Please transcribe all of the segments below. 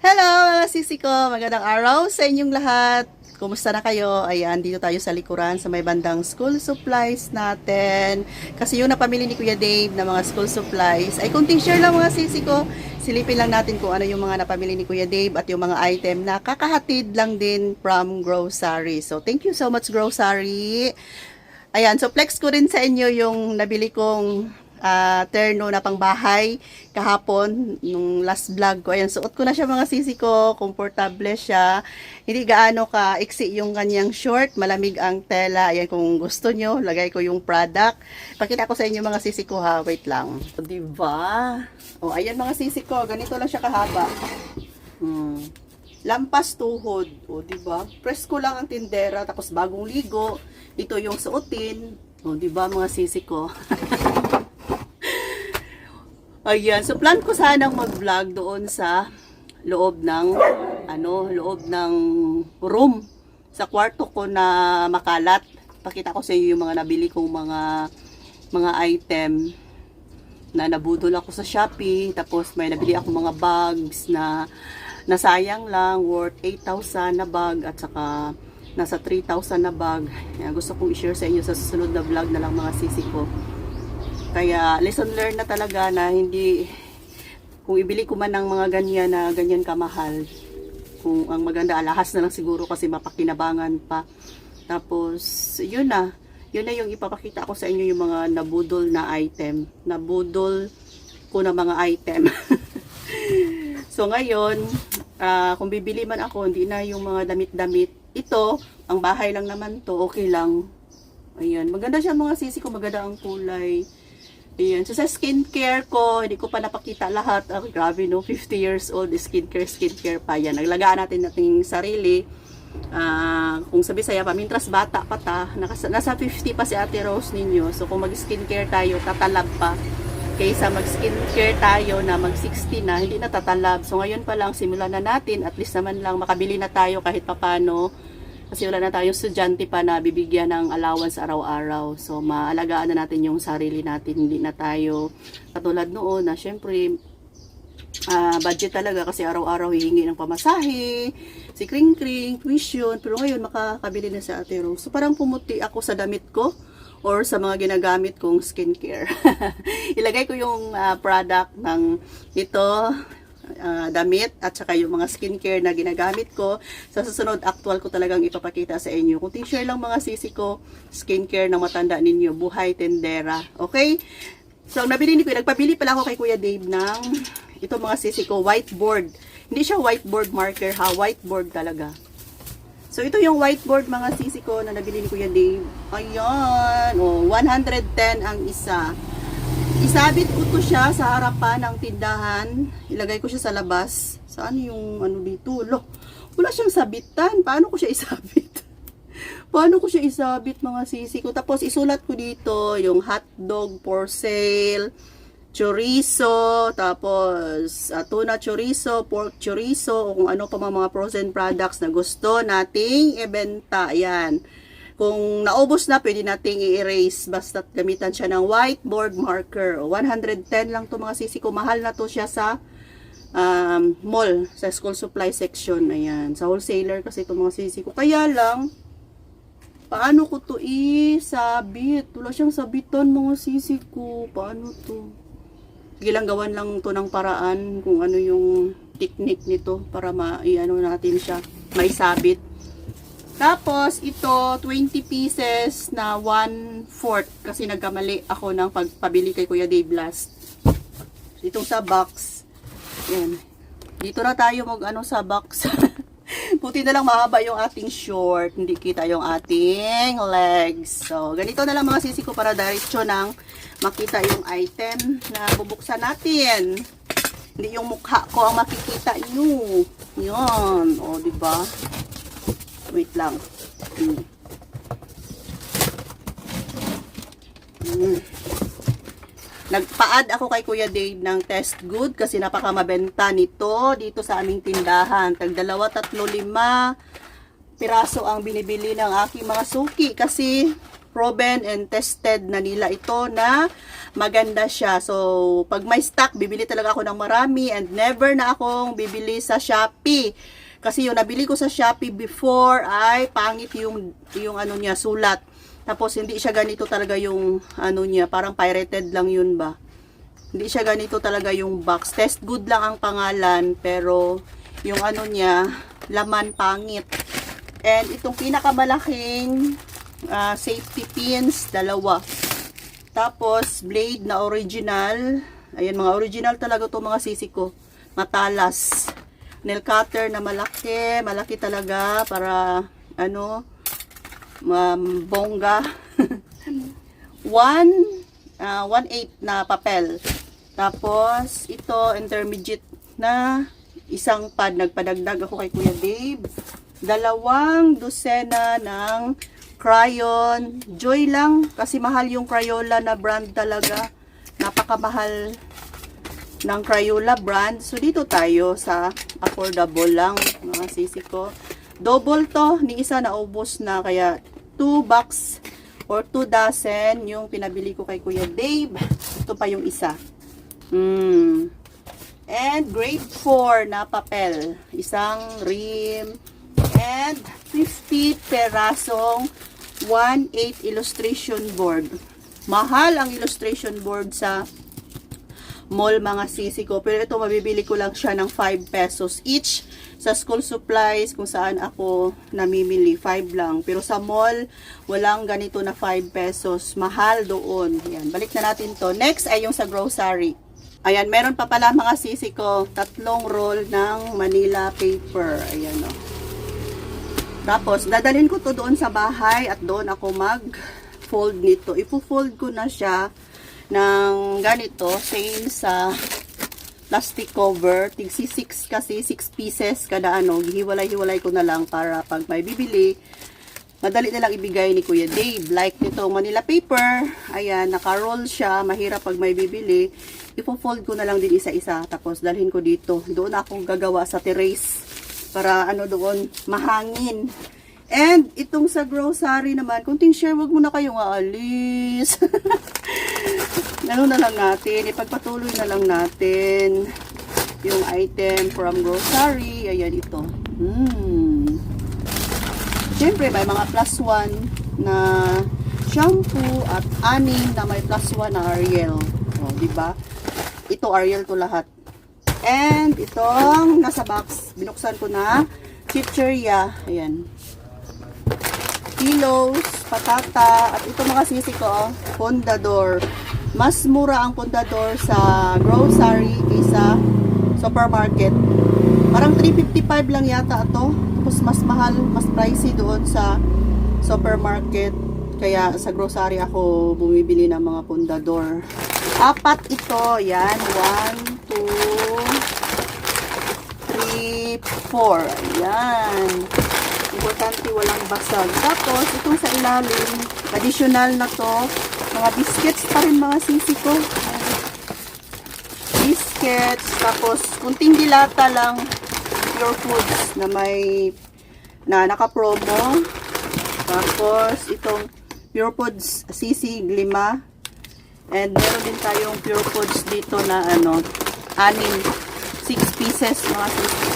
Hello mga sisi ko! Magandang araw sa inyong lahat. Kumusta na kayo? Ayan, dito tayo sa likuran sa may bandang school supplies natin. Kasi yung napamili ni Kuya Dave na mga school supplies ay kunting share lang mga sisi ko. Silipin lang natin kung ano yung mga napamili ni Kuya Dave at yung mga item na kakahatid lang din from grocery. So, thank you so much grocery. Ayan, so flex ko rin sa inyo yung nabili kong terno na pangbahay kahapon nung last vlog ko. Ayan, suot ko na siya mga sisi ko, komportable siya, hindi gaano ka iksi yung kanyang short, malamig ang tela. Ayan, kung gusto nyo lagay ko yung product, pakita ko sa inyo mga sisi ko ha, wait lang, diba? O ayan mga sisi ko, ganito lang siya kahaba, lampas tuhod, o diba, presko lang ang tindera, tapos bagong ligo, ito yung suotin, o diba mga sisi ko. Ayan, so plan ko sanang mag-vlog doon sa loob ng room sa kwarto ko na makalat. Pakita ko sa inyo yung mga nabili kong mga item na nabudol ako sa Shopee, tapos may nabili ako mga bags na nasayang lang, worth 8,000 na bag at saka nasa 3,000 na bag. Ayan, gusto kong i-share sa inyo sa susunod na vlog na lang mga sisi ko. Kaya lesson learned na talaga na hindi, kung ibili ko man ng mga ganyan na ganyan kamahal, kung ang maganda alahas na lang siguro kasi mapakinabangan pa. Tapos yun na yung ipapakita ko sa inyo, yung mga nabudol na item, nabudol ko na mga item. So ngayon, kung bibili man ako, hindi na yung mga damit-damit, ito ang bahay lang naman to, okay lang. Ayan, maganda siya mga sisi ko, maganda ang kulay. Ayan. So sa skincare ko, hindi ko pa napakita lahat. Grabe no, 50 years old, skincare pa yan. Naglagaan natin nating sarili. Kung sabi saya pa, mintras bata pa ta, nasa 50 pa si Ate Rose ninyo. So kung mag-skincare tayo, tatalab pa. Kaysa mag-skincare tayo na mag-60 na, hindi na tatalab. So ngayon pa lang, simulan na natin. At least naman lang, makabili na tayo kahit papano. Kasi wala na tayong estudyante pa na bibigyan ng allowance araw-araw. So, maalagaan na natin yung sarili natin. Hindi na tayo katulad noon na syempre, budget talaga kasi araw-araw hihingi ng pamasahe, si kring-kring, tuition. Pero ngayon, makakabili na sa Ate Rose. So, parang pumuti ako sa damit ko or sa mga ginagamit kong skincare. Ilagay ko yung product ng ito, damit at saka yung mga skincare na ginagamit ko. Sa susunod, actual ko talagang ipapakita sa inyo. Kung t-shirt lang mga sisi ko, skincare na matanda ninyo, buhay tendera. Okay? So, nagpabili pala ako kay Kuya Dave ng ito mga sisi ko, whiteboard. Hindi siya whiteboard marker ha, whiteboard talaga. So, ito yung whiteboard mga sisi ko na nabili ni Kuya Dave. Ayan, 110 ang isa. Isabit ko to siya sa harapan ng tindahan. Ilagay ko siya sa labas. Saan yung dito? Wala siyang sabitan. Paano ko siya isabit? Paano ko siya isabit mga sisi ko? Tapos isulat ko dito yung hotdog for sale, chorizo, tapos tuna chorizo, pork chorizo, o kung ano pa mga frozen products na gusto nating ibenta. Ayan. Kung naubos na, pwede nating i-erase. Basta gamitan siya ng whiteboard marker. 110 lang to mga sisi ko. Mahal na to siya sa mall, sa school supply section. Ayan. Sa wholesaler kasi ito mga sisi ko. Kaya lang, paano ko to isabit? Wala siyang sabitan mga sisi ko. Paano to? Sige lang, gawan lang to ng paraan kung ano yung technique nito para ma-ano natin siya, maisabit. Tapos, ito, 20 pieces na 1/4 kasi nagkamali ako ng pagpabili kay Kuya Dave last. Itong sa box. Yan. Dito na tayo sa box. Buti na lang mahaba yung ating short. Hindi kita yung ating legs. So, ganito na lang mga sisi ko para diretso nang makita yung item na bubuksan natin. Hindi yung mukha ko ang makikita nyo. Yan. O, diba? Wait lang. Nagpa-add ako kay Kuya Dave ng test good kasi napakamabenta nito dito sa aming tindahan. Tag 2, 3, 5 piraso ang binibili ng aking mga suki kasi proven and tested na nila ito na maganda siya. So, pag may stock, bibili talaga ako ng marami and never na akong bibili sa Shopee. Kasi yung nabili ko sa Shopee before ay pangit yung ano niya, sulat. Tapos hindi siya ganito talaga yung ano niya, parang pirated lang yun ba. Hindi siya ganito talaga yung box. Test good lang ang pangalan, pero yung ano niya, laman pangit. And itong pinakamalaking safety pins, 2. Tapos blade na original. Ayan, mga original talaga to mga sisi ko. Matalas. Nail cutter na malaki, malaki talaga para ano, bongga. 1/8 na papel. Tapos ito intermediate na isang pad, nagpadagdag ako kay Kuya Dave. 2 dosena ng crayon. Joy lang kasi mahal yung Crayola na brand talaga. Napakamahal ng Crayola brand. So dito tayo sa affordable lang mga sisi ko. Double to, ni isa na ubos na, kaya 2 box or 2 dozen yung pinabili ko kay Kuya Dave. Ito pa yung isa. And grade 4 na papel. Isang rim and 50 perasong 1/8 illustration board. Mahal ang illustration board sa mall mga sisi ko. Pero ito mabibili ko lang siya ng 5 pesos each. Sa school supplies kung saan ako namimili, 5 lang. Pero sa mall, walang ganito na 5 pesos. Mahal doon. Yan, balik na natin to. Next ay yung sa grocery. Ayan, meron pa pala mga sisi ko, 3 roll ng Manila paper. Ayan o. Tapos, dadalhin ko to doon sa bahay at doon ako mag-fold nito. Ipo-fold ko na siya ng ganito, same sa plastic cover. Tigsi 6 kasi, 6 pieces kada ano. Hiwalay-hiwalay ko na lang para pag may bibili, madali na lang ibigay ni Kuya Dave. Like nito, Manila paper. Ayan, naka-roll siya. Mahirap pag may bibili. Ipo-fold ko na lang din isa-isa. Tapos, dalhin ko dito. Doon ako gagawa sa terrace. Para ano doon, mahangin. And, itong sa grocery naman, kunting share, wag mo na kayong aalis. Ano na lang natin, ipagpatuloy na lang natin yung item from grocery. Ayan ito. Siyempre, may mga +1 na shampoo at 6 na may +1 na Ariel. O, diba? Ito, Ariel to lahat. And, itong nasa box, binuksan ko na, chicheria. Ayan. Pillows, patata, at ito mga sisi ko, Pondador. Mas mura ang Pondador sa grocery kaysa supermarket. Parang 355 lang yata ito. Tapos mas mahal, mas pricey doon sa supermarket. Kaya sa grocery ako bumibili ng mga Pondador. 4 ito. Yan. 1, 2, 3, 4. Ayan. Importante walang basag. Tapos, itong sa ilalim, additional na to, mga biscuits pa rin mga sisi ko. Biscuits, tapos, kunting dilata lang, Pure Foods na may, na naka-promo. Tapos, itong Pure Foods sisig 5. And meron din tayong Pure Foods dito na, 6 pieces mga sisi.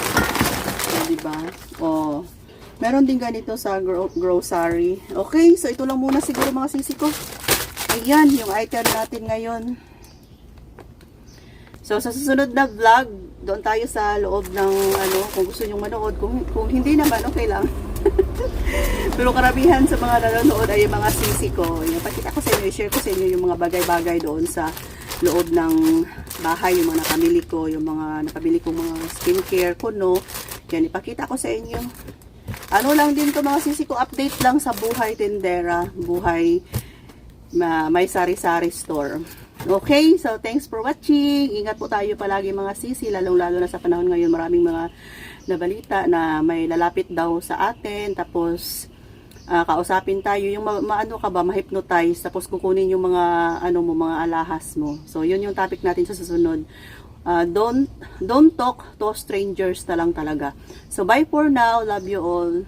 Diba? Oh. Meron din ganito sa grocery. Okay, so ito lang muna siguro mga sisi ko. Ayan, yung item natin ngayon. So, sa susunod na vlog, doon tayo sa loob ng, kung gusto nyong manood. Kung hindi naman, okay lang. Pero karamihan sa mga nanonood ay yung mga sisi ko. Yung pakita ko sa inyo, share ko sa inyo yung mga bagay-bagay doon sa loob ng bahay, yung mga nakabili ko, yung mga nakabili kong mga skincare ko, no. Yan, ipakita ko sa inyo. Ano lang din to mga sisi ko, update lang sa buhay tindera, buhay may sari-sari store. Okay, so thanks for watching. Ingat po tayo palagi mga sisi, lalong-lalo na sa panahon ngayon, maraming mga nabalita na may lalapit daw sa atin, tapos kausapin tayo, yung maano ka ba, ma-hypnotize, tapos kukunin yung mga mga alahas mo. So yun yung topic natin sa susunod. Don't talk to strangers na lang talaga. So bye for now, love you all.